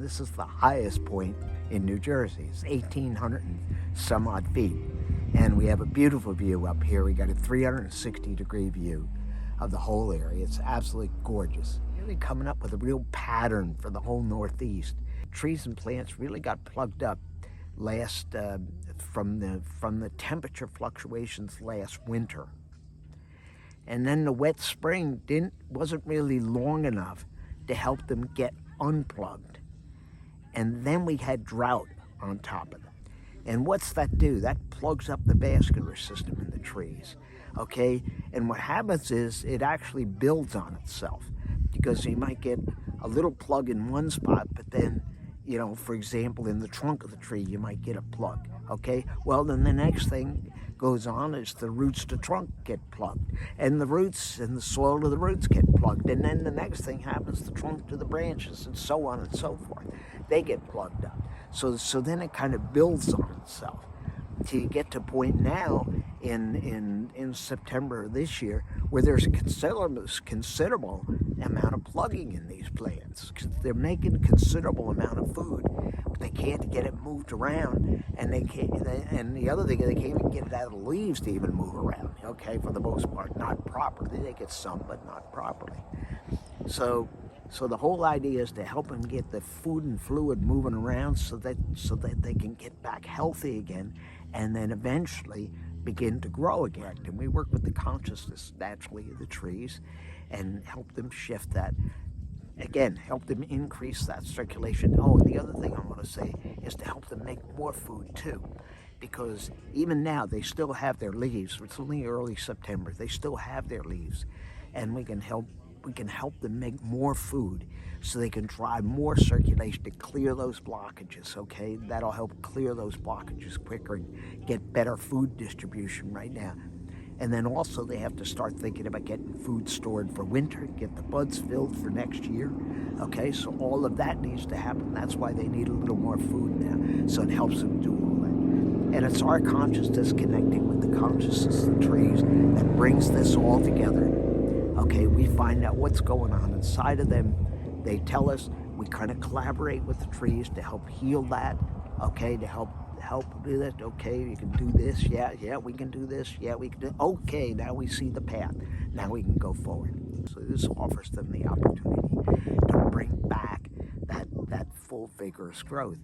this is the highest point in New Jersey. It's 1,800 and some odd feet. And we have a beautiful view up here. We got a 360-degree view of the whole area. It's absolutely gorgeous. Really coming up with a real pattern for the whole Northeast. Trees and plants really got plugged up last from the temperature fluctuations last winter. And then the wet spring wasn't really long enough to help them get unplugged. And then we had drought on top of it. And what's that do? That plugs up the vascular system in the trees, okay? And what happens is it actually builds on itself, because you might get a little plug in one spot, but then, you know, for example, in the trunk of the tree, you might get a plug, okay? Well, then the next thing goes on is the roots to trunk get plugged, and the roots and the soil to the roots get plugged, and then the next thing happens, the trunk to the branches, and so on and so forth. They get plugged up. So then it kind of builds on itself till you get to a point now in September of this year where there's a considerable amount of plugging in these plants. They're making a considerable amount of food, but they can't get it moved around, and and the other thing, they can't even get it out of the leaves to even move around, okay, for the most part, not properly. They get some, but not properly. So the whole idea is to help them get the food and fluid moving around so that they can get back healthy again, and then eventually begin to grow again. And we work with the consciousness naturally of the trees and help them shift that. Again, help them increase that circulation. Oh, and the other thing I want to say is to help them make more food too, because even now they still have their leaves. It's only early September. They still have their leaves, and we can help them make more food so they can drive more circulation to clear those blockages, okay? That'll help clear those blockages quicker and get better food distribution right now. And then also they have to start thinking about getting food stored for winter, get the buds filled for next year, okay? So all of that needs to happen. That's why they need a little more food now, so it helps them do all that. And it's our consciousness connecting with the consciousness of the trees that brings this all together. Okay, we find out what's going on inside of them. They tell us. We kind of collaborate with the trees to help heal that. Okay, to help do that. Okay, you can do this. Yeah, we can do this. Yeah, we can do. Okay, now we see the path. Now we can go forward. So this offers them the opportunity to bring back that full vigorous growth.